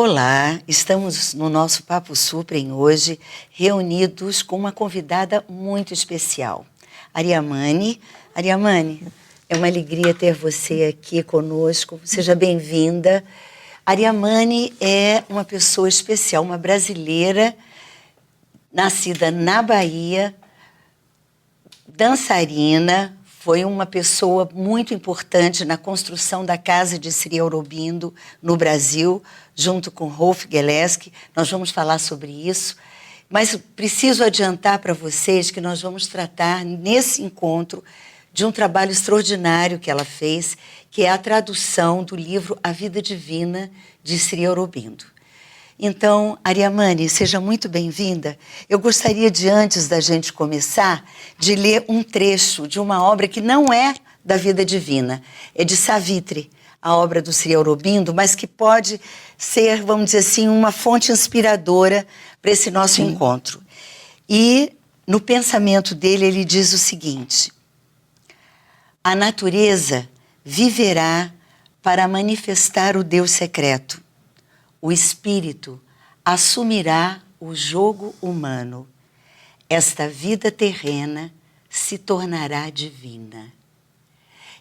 Olá, estamos no nosso Papo Suprem hoje, reunidos com uma convidada muito especial, Ariamane. Ariamane, é uma alegria ter você aqui conosco, seja bem-vinda. Ariamane é uma pessoa especial, uma brasileira, nascida na Bahia, dançarina, foi uma pessoa muito importante na construção da Casa de Sri Aurobindo no Brasil, junto com Rolf Gillespie. Nós vamos falar sobre isso, mas preciso adiantar para vocês que nós vamos tratar nesse encontro de um trabalho extraordinário que ela fez, que é a tradução do livro A Vida Divina de Sri Aurobindo. Então, Ariamane, seja muito bem-vinda. Eu gostaria de, antes da gente começar, de ler um trecho de uma obra que não é da Vida Divina, é de Savitri, a obra do Sri Aurobindo, mas que pode ser, vamos dizer assim, uma fonte inspiradora para esse nosso encontro. E, no pensamento dele, ele diz o seguinte: a natureza viverá para manifestar o Deus secreto. O espírito assumirá o jogo humano. Esta vida terrena se tornará divina.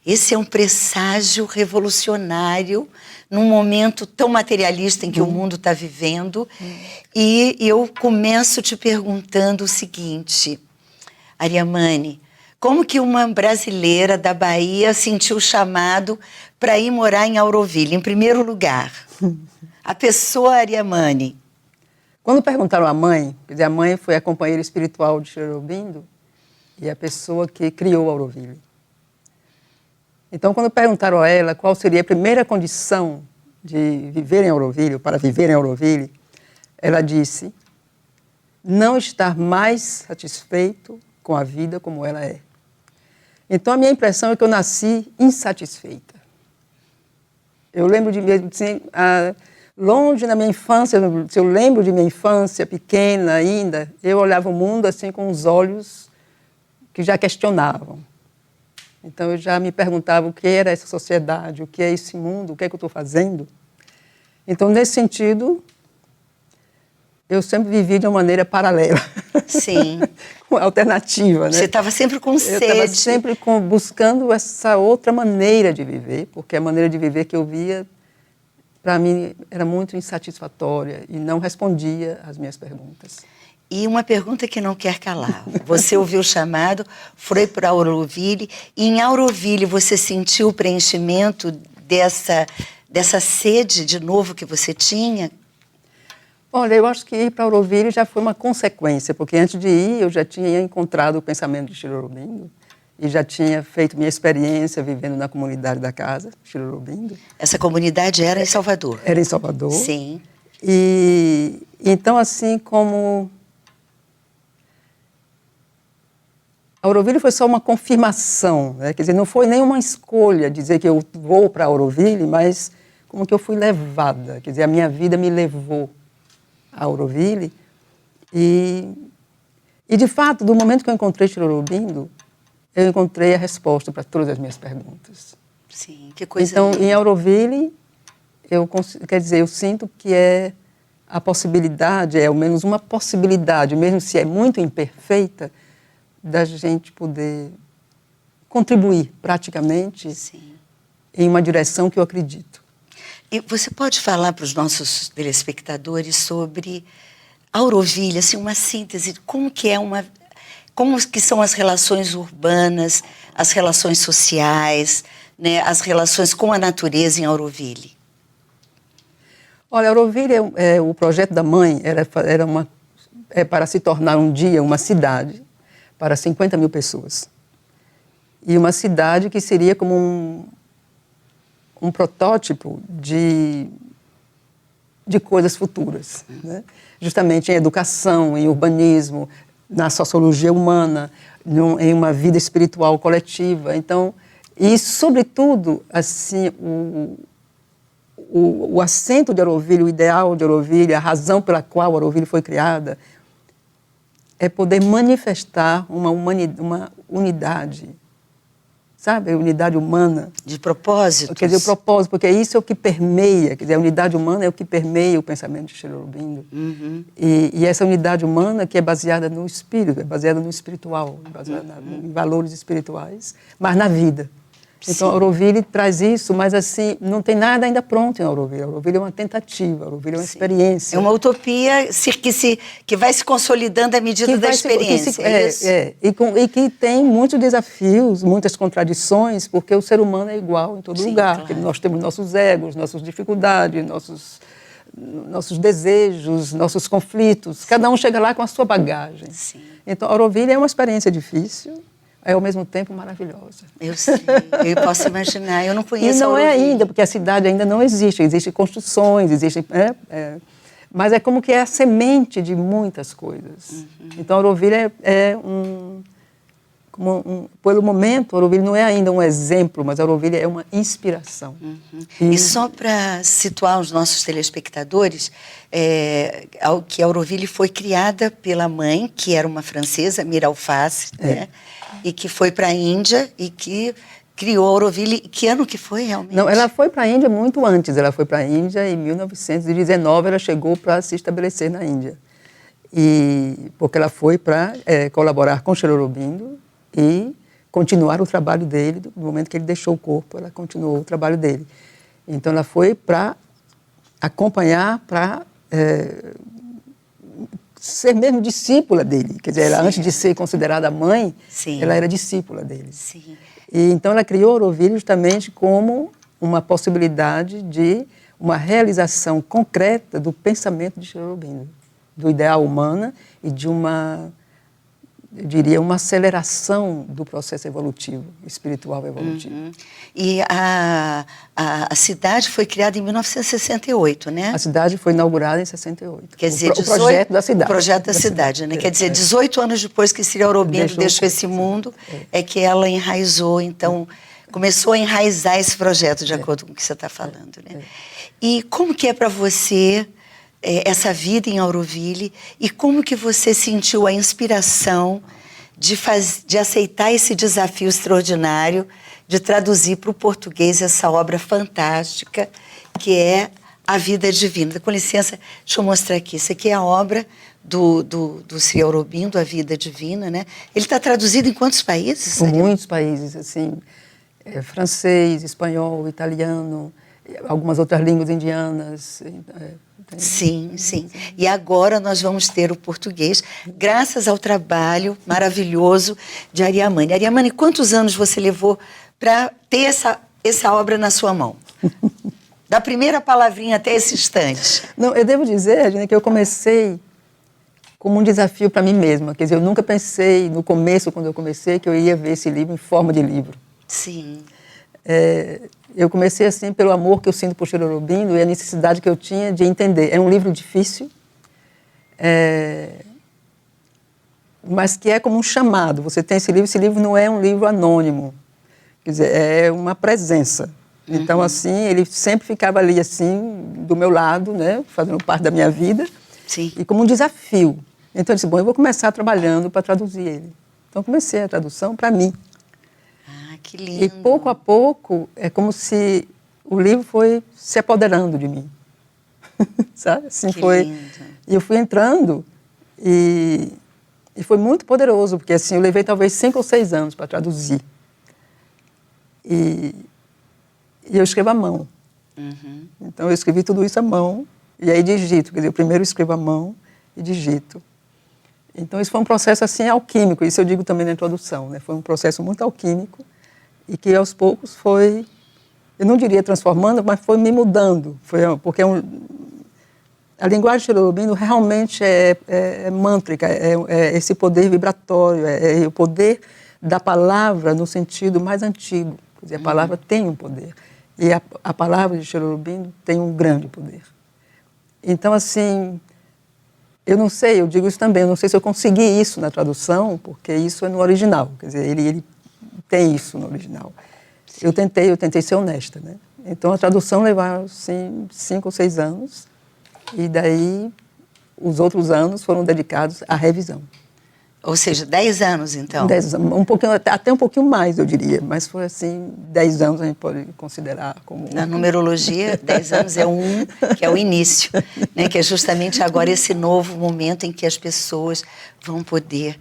Esse é um presságio revolucionário num momento tão materialista em que o mundo está vivendo. E eu começo te perguntando o seguinte, Ariamane, como que uma brasileira da Bahia sentiu o chamado para ir morar em Auroville, em primeiro lugar? A pessoa Ariamane. Quando perguntaram à mãe, quer dizer, a mãe foi a companheira espiritual de Sri Aurobindo e a pessoa que criou Auroville. Então, quando perguntaram a ela qual seria a primeira condição de viver em Auroville, para viver em Auroville, ela disse: não estar mais satisfeito com a vida como ela é. Então, a minha impressão é que eu nasci insatisfeita. Eu lembro de mesmo, assim, longe na minha infância, se eu lembro de minha infância pequena ainda, eu olhava o mundo assim com os olhos que já questionavam. Então eu já me perguntava o que era essa sociedade, o que é esse mundo, o que é que eu estou fazendo. Então, nesse sentido, eu sempre vivi de uma maneira paralela. Sim. Alternativa, né? Você estava sempre com sede. Eu estava sempre buscando essa outra maneira de viver, porque a maneira de viver que eu via, para mim, era muito insatisfatória e não respondia às minhas perguntas. E uma pergunta que não quer calar. Você ouviu o chamado, foi para Auroville, e em Auroville você sentiu o preenchimento dessa sede de novo que você tinha? Olha, eu acho que ir para Auroville já foi uma consequência, porque antes de ir eu já tinha encontrado o pensamento de Sri Aurobindo e já tinha feito minha experiência vivendo na comunidade da casa, Sri Aurobindo. Essa comunidade era em Salvador? Era em Salvador. Sim. E então, assim como Auroville foi só uma confirmação, né? Quer dizer, não foi nenhuma escolha dizer que eu vou para Auroville, mas como que eu fui levada, quer dizer, a minha vida me levou a Auroville e de fato, do momento que eu encontrei Sri Aurobindo, eu encontrei a resposta para todas as minhas perguntas. Sim, que coisa Então, linda. em Auroville, quer dizer, eu sinto que é a possibilidade, é ao menos uma possibilidade, mesmo se é muito imperfeita, da gente poder contribuir praticamente Sim. em uma direção que eu acredito. E você pode falar para os nossos telespectadores sobre Auroville, assim, uma síntese, como que são as relações urbanas, as relações sociais, né, as relações com a natureza em Auroville? Olha, Auroville o projeto da mãe é para se tornar um dia uma cidade para 50 mil pessoas. E uma cidade que seria como um protótipo de coisas futuras, né? Justamente em educação, em urbanismo, na sociologia humana, em uma vida espiritual coletiva. Então, e sobretudo, assim, o acento de Auroville, o ideal de Auroville, a razão pela qual Auroville foi criada, é poder manifestar uma unidade sabe? A unidade humana. De propósitos. Quer dizer, o propósito, porque isso é o que permeia, quer dizer, a unidade humana é o que permeia o pensamento de Sri Aurobindo. E essa unidade humana que é baseada no espírito, é baseada no espiritual, baseada em valores espirituais, mas na vida. Então, a Auroville traz isso, mas assim, não tem nada ainda pronto em Auroville. A Auroville é uma tentativa, a Auroville é uma experiência. É uma utopia que vai se consolidando à medida da experiência. E que tem muitos desafios, muitas contradições, porque o ser humano é igual em todo lugar. Claro. Nós temos nossos egos, nossas dificuldades, nossos desejos, nossos conflitos. Cada um chega lá com a sua bagagem. Sim. Então, a Auroville é uma experiência difícil, é ao mesmo tempo maravilhosa. Eu sei, eu posso imaginar, eu não conheço. E não é ainda, porque a cidade ainda não existe, existem construções, mas é como que é a semente de muitas coisas. Então, a Auroville pelo momento, a Auroville não é ainda um exemplo, mas a Auroville é uma inspiração. E só para situar os nossos telespectadores, que a Auroville foi criada pela mãe, que era uma francesa, Mira Alface, né? E que foi para a Índia e que criou a Auroville. Que ano que foi realmente? Não, ela foi para a Índia muito antes. Ela foi para a Índia em 1919, ela chegou para se estabelecer na Índia. Porque ela foi para colaborar com Sri Aurobindo e continuar o trabalho dele. No momento que ele deixou o corpo, ela continuou o trabalho dele. Então, ela foi para acompanhar, para ser mesmo discípula dele. Quer dizer, ela, antes de ser considerada mãe, ela era discípula dele. Sim. E então, ela criou a Auroville justamente como uma possibilidade de uma realização concreta do pensamento de Sri Aurobindo, do ideal humano e de eu diria, uma aceleração do processo evolutivo, espiritual evolutivo. E a cidade foi criada em 1968, né? A cidade foi inaugurada em 68. Quer dizer, o projeto da cidade. O projeto da cidade, né? Quer dizer, 18 anos depois que Sri Aurobindo deixou esse mundo, é que ela enraizou, então, começou a enraizar esse projeto, de acordo com o que você está falando, né? E como que é para você essa vida em Auroville e como que você sentiu a inspiração de aceitar esse desafio extraordinário de traduzir para o português essa obra fantástica que é A Vida Divina. Com licença, deixa eu mostrar aqui. Isso aqui é a obra do Sri Aurobindo, A Vida Divina, né? Ele está traduzido em quantos países? Em muitos países, assim, francês, espanhol, italiano, algumas outras línguas indianas. Sim. E agora nós vamos ter o português, graças ao trabalho maravilhoso de Ariamane. Ariamane, quantos anos você levou para ter essa obra na sua mão? Da primeira palavrinha até esse instante. Não, eu devo dizer, Regina, que eu comecei como um desafio para mim mesma. Quer dizer, eu nunca pensei, no começo, quando eu comecei, que eu ia ver esse livro em forma de livro. Sim. Eu comecei assim pelo amor que eu sinto por Sri Aurobindo e a necessidade que eu tinha de entender. É um livro difícil, mas que é como um chamado. Você tem esse livro não é um livro anônimo, quer dizer, é uma presença. Então, assim, ele sempre ficava ali, assim, do meu lado, né, fazendo parte da minha vida, Sim. E como um desafio. Então, eu disse, bom, eu vou começar trabalhando para traduzir ele. Então, comecei a tradução para mim. Que lindo. E pouco a pouco, é como se o livro foi se apoderando de mim. Sabe? Assim que foi. Lindo. E eu fui entrando e foi muito poderoso, porque assim, eu levei talvez 5 ou 6 anos para traduzir. E eu escrevo à mão. Então, eu escrevi tudo isso à mão e aí digito. Quer dizer, eu primeiro escrevo à mão e digito. Então, isso foi um processo assim alquímico, isso eu digo também na introdução, né? Foi um processo muito alquímico e que aos poucos foi, eu não diria transformando, mas foi me mudando, porque a linguagem de Sri Aurobindo realmente é mântrica, é esse poder vibratório, é o poder da palavra no sentido mais antigo, quer dizer, a palavra tem um poder e a palavra de Sri Aurobindo tem um grande poder. Então, assim, eu não sei, eu digo isso também, eu não sei se eu consegui isso na tradução, porque isso é no original, quer dizer, ele tem isso no original. Eu tentei ser honesta, né? Então, a tradução levava, assim, 5 ou 6 anos, e daí os outros anos foram dedicados à revisão. Ou seja, 10 anos, então. 10 anos, até um pouquinho mais, eu diria. Mas foi assim, 10 anos a gente pode considerar como... Na numerologia, 10 anos é que é o início, né? Que é justamente agora esse novo momento em que as pessoas vão poder...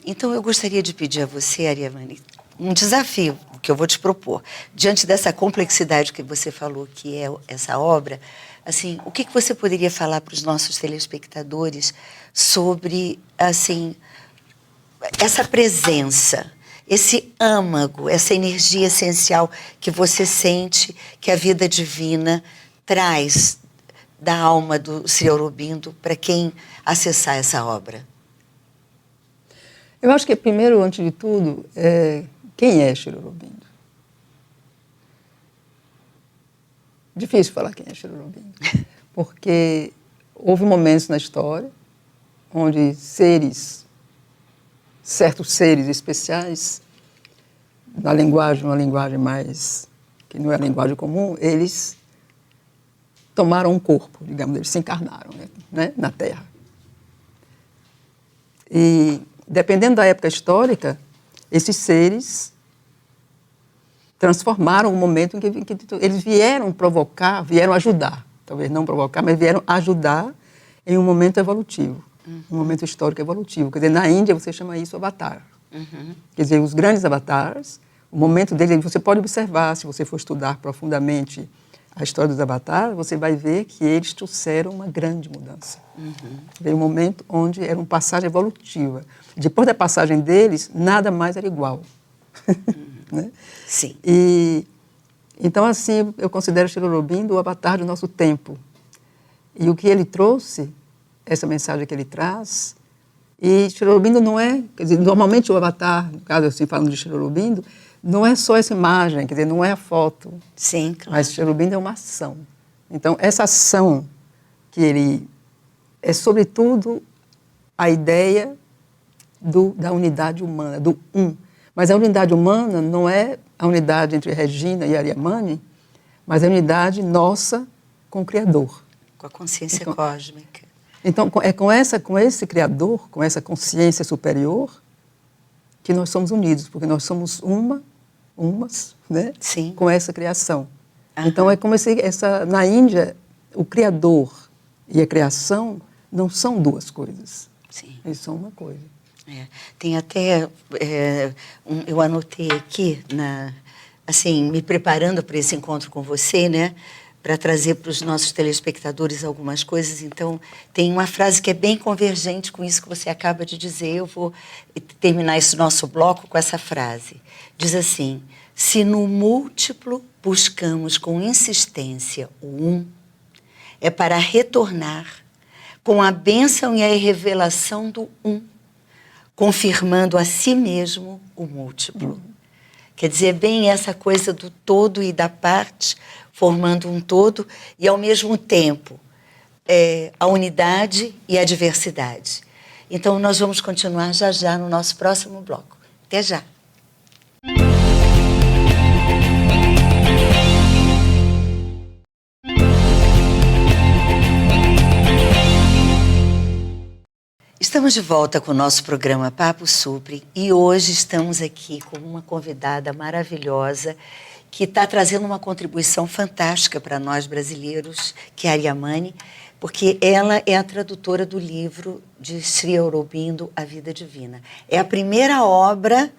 Então, eu gostaria de pedir a você, Ariamani, um desafio que eu vou te propor. Diante dessa complexidade que você falou, que é essa obra, assim, o que você poderia falar para os nossos telespectadores sobre, assim, essa presença, esse âmago, essa energia essencial que você sente que a vida divina traz da alma do Sri Aurobindo para quem acessar essa obra? Eu acho que, primeiro, antes de tudo, quem é Sri Aurobindo? Difícil falar quem é Sri Aurobindo, porque houve momentos na história onde certos seres especiais, uma linguagem mais, que não é a linguagem comum, eles tomaram um corpo, digamos, eles se encarnaram, né, na Terra. E, dependendo da época histórica, esses seres transformaram o momento em que eles vieram provocar, vieram ajudar, talvez não provocar, mas vieram ajudar em um momento evolutivo, um momento histórico evolutivo. Quer dizer, na Índia você chama isso avatar. Quer dizer, os grandes avatares, o momento deles, você pode observar, se você for estudar profundamente a história dos avatares, você vai ver que eles trouxeram uma grande mudança. Veio um momento onde era uma passagem evolutiva. Depois da passagem deles, nada mais era igual. Né? Sim. E, então, assim, eu considero Sri Aurobindo o avatar do nosso tempo. E o que ele trouxe, essa mensagem que ele traz, e Sri Aurobindo não é, quer dizer, normalmente o avatar, no caso assim, falando de Sri Aurobindo, não é só essa imagem, quer dizer, não é a foto. Sim, claro. Mas Sri Aurobindo é uma ação. Então, essa ação que ele é, sobretudo, a ideia da unidade humana, do um. Mas a unidade humana não é a unidade entre Regina e Ariamani, mas a unidade nossa com o Criador. Com a consciência cósmica. Então, é com esse Criador, com essa consciência superior, que nós somos unidos, porque nós somos umas, né? Sim. Com essa criação. Então, é como na Índia, o Criador e a criação não são duas coisas. Sim. Eles são uma coisa. Tem até, eu anotei aqui, assim, me preparando para esse encontro com você, né, para trazer para os nossos telespectadores algumas coisas. Então, tem uma frase que é bem convergente com isso que você acaba de dizer. Eu vou terminar esse nosso bloco com essa frase. Diz assim: se no múltiplo buscamos com insistência o um, é para retornar com a bênção e a revelação do um, confirmando a si mesmo o múltiplo. Quer dizer, bem essa coisa do todo e da parte, formando um todo, e ao mesmo tempo a unidade e a diversidade. Então, nós vamos continuar já no nosso próximo bloco. Até já! Estamos de volta com o nosso programa Papo Supre e hoje estamos aqui com uma convidada maravilhosa que está trazendo uma contribuição fantástica para nós brasileiros, que é a Ariamani, porque ela é a tradutora do livro de Sri Aurobindo, A Vida Divina. É a primeira obra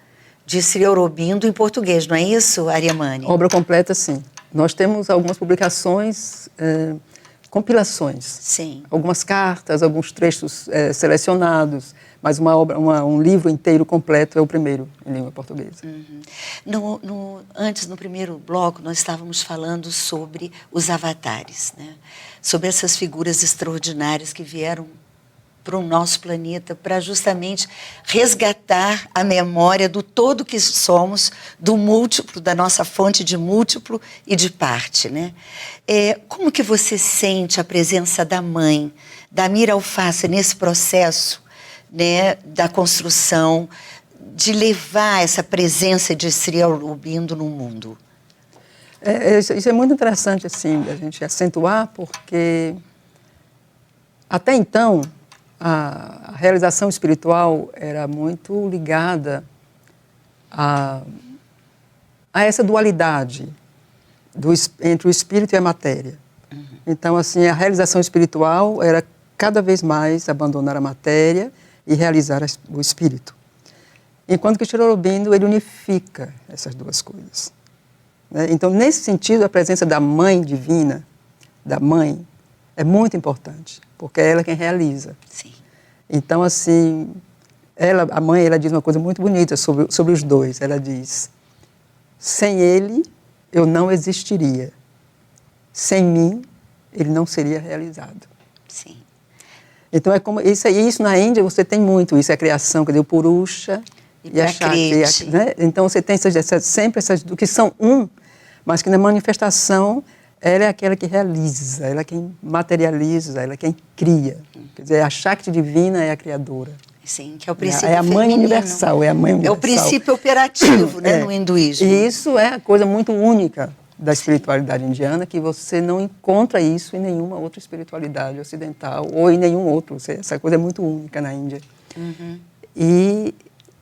de Sri Aurobindo em português, não é isso, Ariamani? Obra completa, sim. Nós temos algumas publicações... compilações. Sim. Algumas cartas, alguns trechos selecionados, mas um livro inteiro completo é o primeiro em língua portuguesa. Antes, no primeiro bloco, nós estávamos falando sobre os avatares, né? Sobre essas figuras extraordinárias que vieram para o nosso planeta para justamente resgatar a memória do todo que somos, do múltiplo, da nossa fonte de múltiplo e de parte, né? Como que você sente a presença da mãe, da Mira Alface, nesse processo, né, da construção, de levar essa presença de Sri Aurobindo no mundo? Isso é muito interessante, assim, a gente acentuar, porque até então a realização espiritual era muito ligada a essa dualidade entre o espírito e a matéria. Então, assim, a realização espiritual era cada vez mais abandonar a matéria e realizar o espírito. Enquanto que Sri Aurobindo, ele unifica essas duas coisas. Né? Então, nesse sentido, a presença da Mãe Divina, da Mãe, é muito importante, porque é ela quem realiza. Sim. Então, assim, a Mãe, ela diz uma coisa muito bonita sobre os dois. Ela diz, sem ele, eu não existiria. Sem mim, ele não seria realizado. Sim. Então, é como isso na Índia você tem muito, isso é a criação, quer dizer, o Purusha e a Shakti. Né? Então, você tem sempre essas que são mas que na manifestação ela é aquela que realiza, ela é quem materializa, ela é quem cria. Quer dizer, a Shakti divina é a criadora. Sim, que é o princípio É a mãe feminino. universal, é a mãe universal. É o princípio operativo, né, no hinduísmo. E isso é a coisa muito única da espiritualidade indiana, que você não encontra isso em nenhuma outra espiritualidade ocidental ou em nenhum outro. Essa coisa é muito única na Índia. E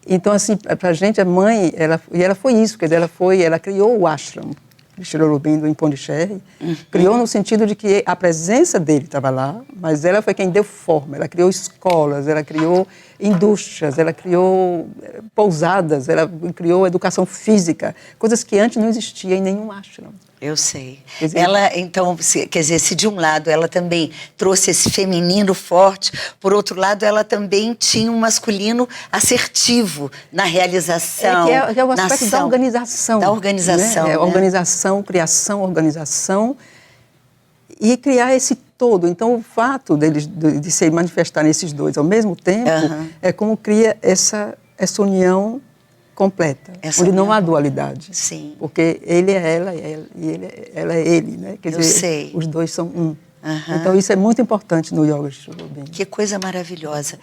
então, assim, para a gente, a mãe, ela foi isso, quer dizer, ela criou o ashram de Sri Aurobindo em Pondicherry, criou no sentido de que a presença dele estava lá, mas ela foi quem deu forma, ela criou escolas, ela criou indústrias, ela criou pousadas, ela criou educação física, coisas que antes não existiam em nenhum ashram. Eu sei. Quer dizer, ela, então, quer dizer, se de um lado ela também trouxe esse feminino forte, por outro lado ela também tinha um masculino assertivo na realização, que é o aspecto da organização. Da organização, né? Né? Organização, criação, organização e criar esse todo. Então, o fato de se manifestar nesses dois ao mesmo tempo é como cria essa união completa, onde não há dualidade. Sim. Porque ele é ela e ela é ele, né? Quer dizer, os dois são um. Então, isso é muito importante no Yoga de Sri Aurobindo. Que coisa maravilhosa.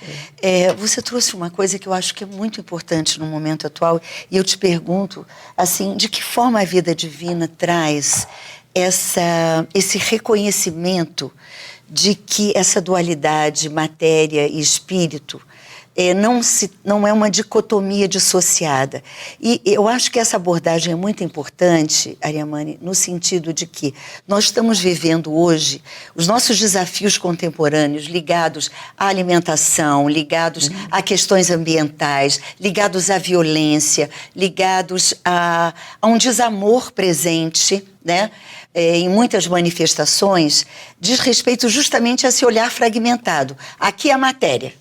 Você trouxe uma coisa que eu acho que é muito importante no momento atual, e eu te pergunto, assim, de que forma a vida divina traz esse reconhecimento de que essa dualidade, matéria e espírito, não é uma dicotomia dissociada. E eu acho que essa abordagem é muito importante, Ariamani, no sentido de que nós estamos vivendo hoje os nossos desafios contemporâneos ligados à alimentação, ligados a questões ambientais, ligados à violência, ligados a um desamor presente, né? Em muitas manifestações, diz respeito justamente a esse olhar fragmentado. Aqui é a matéria.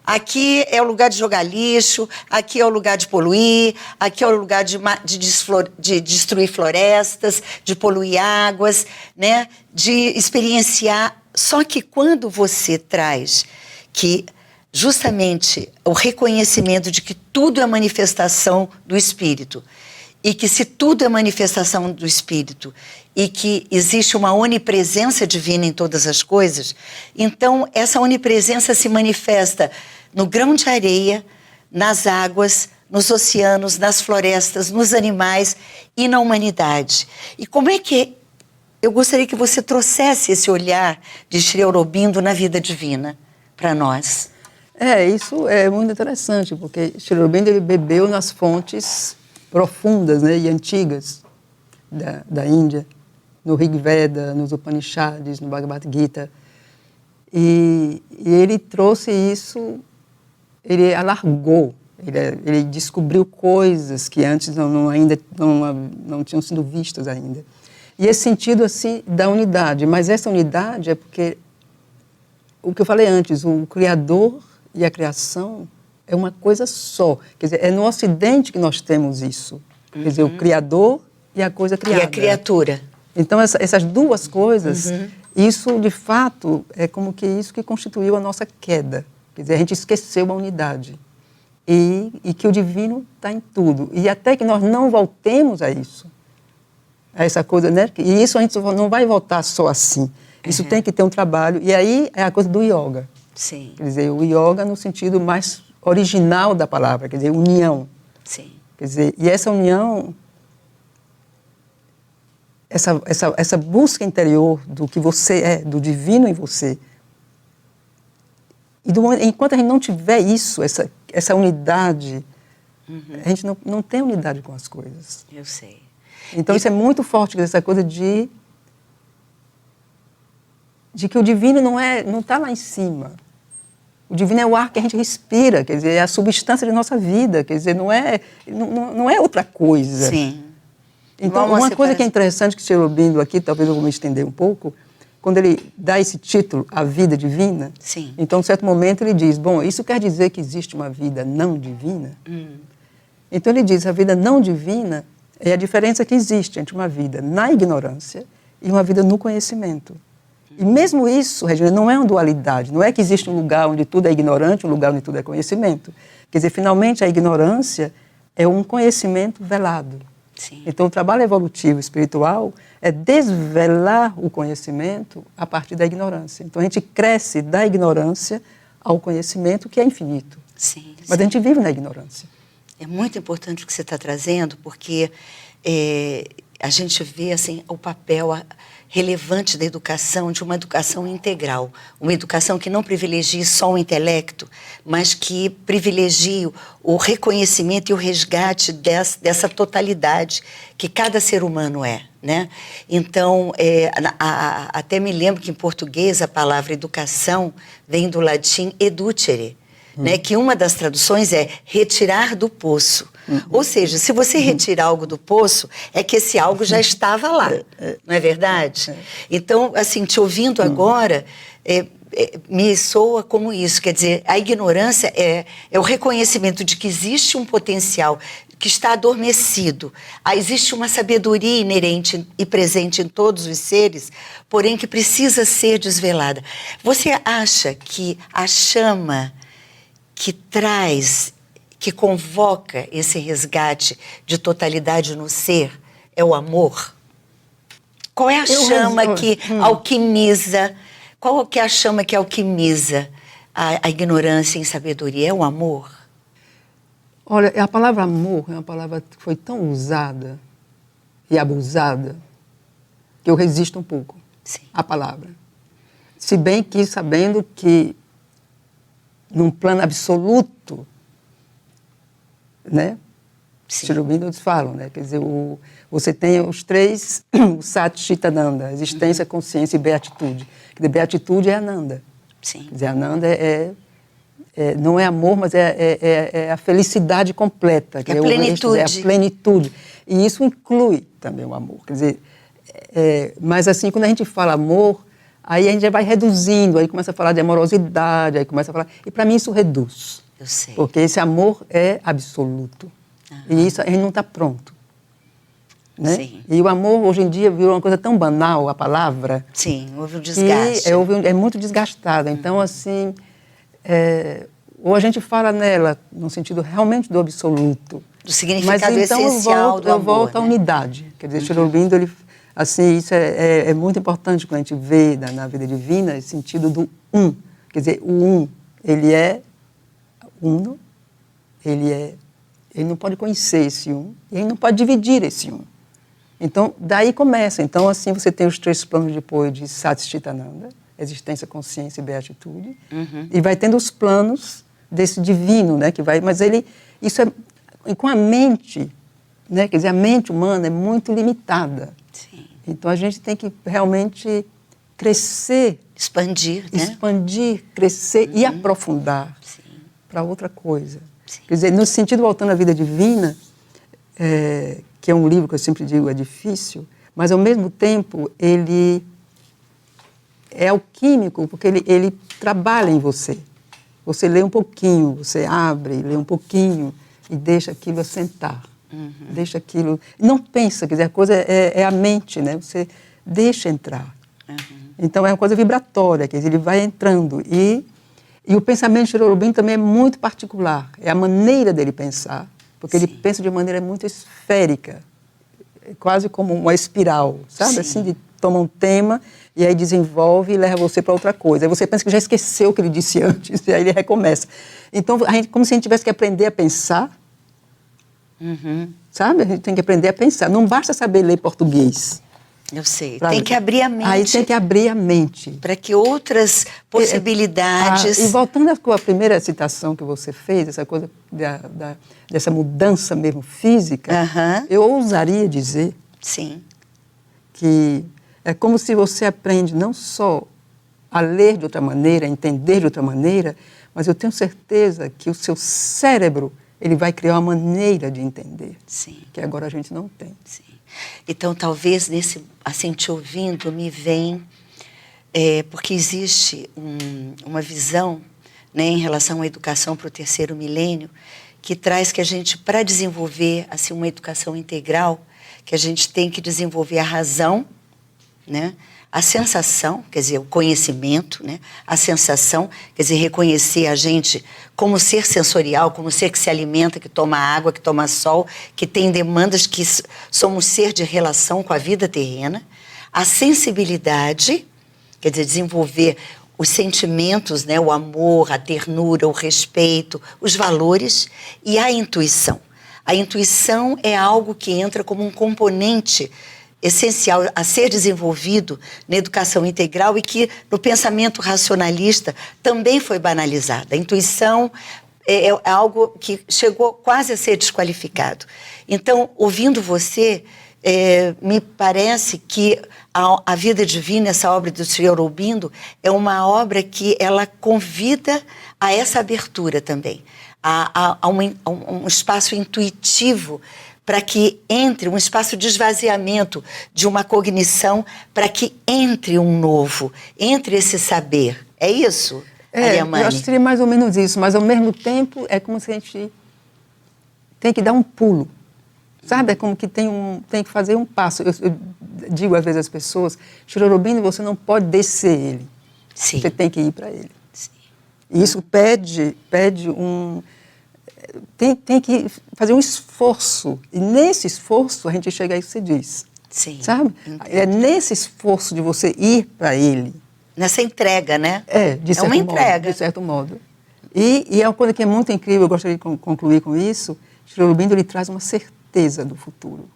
Aqui é o lugar de jogar lixo, aqui é o lugar de poluir, aqui é o lugar de destruir florestas, de poluir águas, né? De experienciar. Só que quando você traz que justamente o reconhecimento de que tudo é manifestação do Espírito, e que se tudo é manifestação do Espírito e que existe uma onipresença divina em todas as coisas, então essa onipresença se manifesta no grão de areia, nas águas, nos oceanos, nas florestas, nos animais e na humanidade. E como é que eu gostaria que você trouxesse esse olhar de Sri Aurobindo na vida divina para nós? Isso é muito interessante, porque Sri Aurobindo ele bebeu nas fontes profundas, né, e antigas da Índia, no Rig Veda, nos Upanishads, no Bhagavad Gita. E ele trouxe isso, ele alargou, ele descobriu coisas que antes não tinham sido vistas ainda. E esse sentido assim da unidade, mas essa unidade é porque, o que eu falei antes, o Criador e a criação é uma coisa só. Quer dizer, é no Ocidente que nós temos isso. Quer dizer, o Criador e a coisa criada. E a criatura. Então, essas duas coisas, isso, de fato, é como que isso que constituiu a nossa queda. Quer dizer, a gente esqueceu a unidade. E que o divino está em tudo. E até que nós não voltemos a isso, a essa coisa, né? E isso a gente não vai voltar só assim. Isso tem que ter um trabalho. E aí é a coisa do yoga. Sim. Quer dizer, o yoga no sentido mais original da palavra, quer dizer, união. Sim. Quer dizer, e essa união, essa busca interior do que você é, do divino em você, enquanto a gente não tiver isso, essa unidade, a gente não tem unidade com as coisas. Eu sei. Então isso é muito forte, essa coisa de que o divino não está lá em cima. O divino é o ar que a gente respira, quer dizer, é a substância de nossa vida, quer dizer, não é outra coisa. Sim. Então, uma coisa que é interessante que o Sr. Aurobindo aqui, talvez eu vou me estender um pouco, quando ele dá esse título, A Vida Divina, sim. Então, em certo momento, ele diz, bom, isso quer dizer que existe uma vida não divina? Então, ele diz, a vida não divina é a diferença que existe entre uma vida na ignorância e uma vida no conhecimento. E mesmo isso, Regina, não é uma dualidade, não é que existe um lugar onde tudo é ignorante, um lugar onde tudo é conhecimento. Quer dizer, finalmente, a ignorância é um conhecimento velado. Sim. Então, o trabalho evolutivo espiritual é desvelar o conhecimento a partir da ignorância. Então, a gente cresce da ignorância ao conhecimento, que é infinito. Sim, Mas a gente vive na ignorância. É muito importante o que você está trazendo, porque a gente vê assim, o papel relevante da educação, de uma educação integral, uma educação que não privilegie só o intelecto, mas que privilegie o reconhecimento e o resgate dessa totalidade que cada ser humano é, né? Então, até me lembro que em português a palavra educação vem do latim educere, né, que uma das traduções é retirar do poço. Ou seja, se você retirar algo do poço, é que esse algo já estava lá, não é verdade? Então, assim, te ouvindo agora, me soa como isso, quer dizer, a ignorância é o reconhecimento de que existe um potencial que está adormecido. Existe uma sabedoria inerente e presente em todos os seres, porém que precisa ser desvelada. Você acha que a chama que traz, que convoca esse resgate de totalidade no ser, é o amor? Qual é a chama que alquimiza? Qual que é a chama que alquimiza a ignorância em sabedoria? É o amor? Olha, a palavra amor é uma palavra que foi tão usada e abusada que eu resisto um pouco à palavra. Se bem que sabendo que num plano absoluto, né? Os Aurobindo falam, né? Quer dizer, você tem os três, o Sat Chitananda, existência, consciência e beatitude. Quer dizer, beatitude é Ananda. Sim. Quer dizer, Ananda não é amor, mas é a felicidade completa. É a plenitude. É a plenitude. E isso inclui também o amor. Quer dizer, mas assim, quando a gente fala amor, aí a gente já vai reduzindo, aí começa a falar de amorosidade, aí começa a falar... E para mim isso reduz. Eu sei. Porque esse amor é absoluto. E isso a gente não está pronto. Né? Sim. E o amor, hoje em dia, virou uma coisa tão banal, a palavra... Sim, houve um desgaste. É muito desgastada. Então, assim, ou a gente fala nela no sentido realmente do absoluto. Do significado mas, então, essencial do amor. Eu volto à unidade. Quer dizer, Sri Aurobindo, ele... Assim, isso é muito importante quando a gente vê na vida divina esse sentido do um. Quer dizer, o um, ele é uno, ele não pode conhecer esse um, e ele não pode dividir esse um. Então, daí começa. Então, assim, você tem os três planos depois de Satchitananda, existência, consciência e beatitude, e vai tendo os planos desse divino, né, que vai... Mas isso é com a mente, né, quer dizer, a mente humana é muito limitada. Sim. Então, a gente tem que realmente crescer. Expandir, né? Expandir, crescer e aprofundar para outra coisa. Sim. Quer dizer, no sentido, voltando à vida divina, que é um livro que eu sempre digo é difícil, mas, ao mesmo tempo, ele é alquímico, porque ele trabalha em você. Você lê um pouquinho, você abre, lê um pouquinho e deixa aquilo assentar. Deixa aquilo... Não pensa, quer dizer, a coisa é a mente, né? Você deixa entrar. Então, é uma coisa vibratória, quer dizer, ele vai entrando. E o pensamento de Sri Aurobindo também é muito particular. É a maneira dele pensar, porque ele pensa de maneira muito esférica, quase como uma espiral, sabe? Sim. Assim, toma um tema e aí desenvolve e leva você para outra coisa. Aí você pensa que já esqueceu o que ele disse antes, e aí ele recomeça. Então, como se a gente tivesse que aprender a pensar, sabe? A gente tem que aprender a pensar. Não basta saber ler português. Eu sei. Tem que abrir a mente. Aí tem que abrir a mente. Para que outras possibilidades... E voltando à primeira citação que você fez, essa coisa dessa mudança mesmo física, eu ousaria dizer Sim. que é como se você aprende não só a ler de outra maneira, a entender de outra maneira, mas eu tenho certeza que o seu cérebro ele vai criar uma maneira de entender, Sim. que agora a gente não tem. Sim. Então, talvez, assim, te ouvindo, me vem... porque existe uma visão, né, em relação à educação para o terceiro milênio, que traz que a gente, para desenvolver assim, uma educação integral, que a gente tem que desenvolver a razão, né, a sensação, quer dizer, o conhecimento, né, a sensação, quer dizer, reconhecer a gente como ser sensorial, como ser que se alimenta, que toma água, que toma sol, que tem demandas, que somos ser de relação com a vida terrena, a sensibilidade, quer dizer, desenvolver os sentimentos, né, o amor, a ternura, o respeito, os valores e a intuição. A intuição é algo que entra como um componente essencial a ser desenvolvido na educação integral e que no pensamento racionalista também foi banalizada. A intuição é algo que chegou quase a ser desqualificado. Então, ouvindo você, me parece que a Vida Divina, essa obra do Sri Aurobindo, é uma obra que ela convida a essa abertura também, a um espaço intuitivo para que entre um espaço de esvaziamento de uma cognição, para que entre um novo, entre esse saber. É isso, Ariamane? Eu acho que seria mais ou menos isso, mas ao mesmo tempo é como se a gente tem que dar um pulo. Sabe, é como que tem que fazer um passo. Eu digo às vezes às pessoas, Sri Aurobindo, você não pode descer ele. Sim. Você tem que ir para ele. Sim. E isso pede um... Tem que fazer um esforço. E nesse esforço a gente chega a isso que você diz. Sim. Sabe? É nesse esforço de você ir para ele. Nessa entrega, né? De certo uma entrega. Modo, de certo modo. E é uma coisa que é muito incrível, eu gostaria de concluir com isso, Sri Aurobindo ele traz uma certeza do futuro.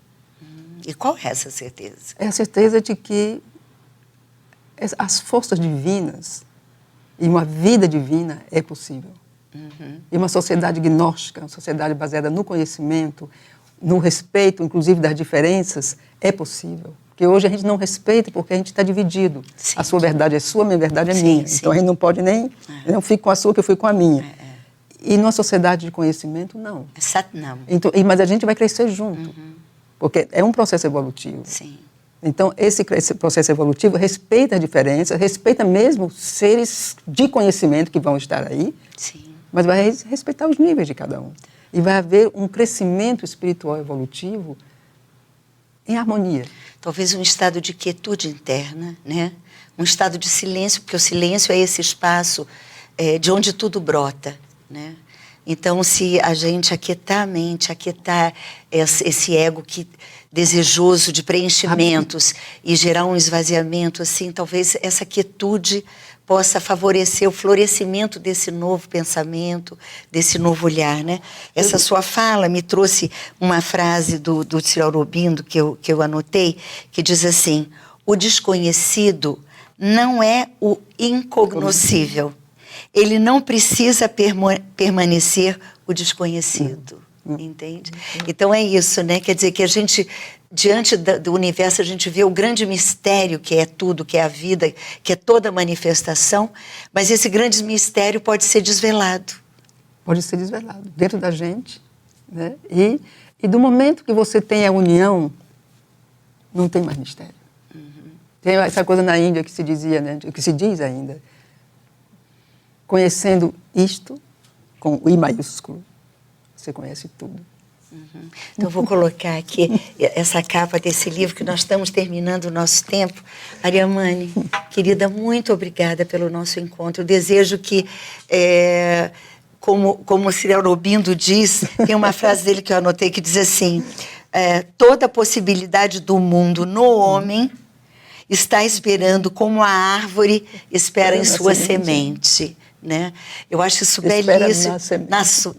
E qual é essa certeza? É a certeza de que as forças divinas e uma vida divina é possível. E uma sociedade gnóstica, uma sociedade baseada no conhecimento, no respeito, inclusive, das diferenças, é possível. Porque hoje a gente não respeita porque a gente está dividido. Sim. A sua verdade é sua, a minha verdade é minha. Sim. Então a gente não pode nem... Eu não fico com a sua, que eu fui com a minha. E numa sociedade de conhecimento, não. Não. Então, mas a gente vai crescer junto. Porque é um processo evolutivo. Sim. Então, esse processo evolutivo respeita a diferença, respeita mesmo seres de conhecimento que vão estar aí, sim, mas vai respeitar os níveis de cada um. E vai haver um crescimento espiritual evolutivo em harmonia. Talvez um estado de quietude interna, né? Um estado de silêncio, porque o silêncio é esse espaço de onde tudo brota, né? Então, se a gente aquietar a mente, aquietar esse ego desejoso de preenchimentos e gerar um esvaziamento, assim, talvez essa quietude possa favorecer o florescimento desse novo pensamento, desse novo olhar, né? Essa sua fala me trouxe uma frase do Sri Aurobindo que eu anotei, que diz assim: o desconhecido não é o incognoscível. Ele não precisa permanecer o desconhecido, entende? Então é isso, né? Quer dizer que a gente, diante do universo, a gente vê o grande mistério que é tudo, que é a vida, que é toda manifestação, mas esse grande mistério pode ser desvelado. Pode ser desvelado dentro da gente, né? E do momento que você tem a união, não tem mais mistério. Tem essa coisa na Índia que se dizia, né? Que se diz ainda. Conhecendo isto, com o I maiúsculo, você conhece tudo. Então, vou colocar aqui essa capa desse livro, que nós estamos terminando o nosso tempo. Ariamane, querida, muito obrigada pelo nosso encontro. Eu desejo que, como o Sri Aurobindo diz, tem uma frase dele que eu anotei que diz assim: toda a possibilidade do mundo no homem está esperando como a árvore espera em sua semente. Né? Eu acho isso belíssimo,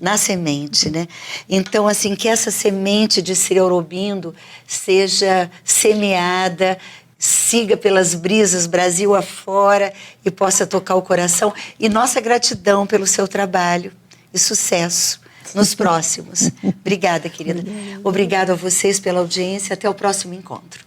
na semente, né? Então, assim, que essa semente de Sri Aurobindo seja semeada siga pelas brisas Brasil afora e possa tocar o coração. E nossa gratidão pelo seu trabalho e sucesso nos próximos. Obrigada, querida. Obrigada a vocês pela audiência. Até o próximo encontro.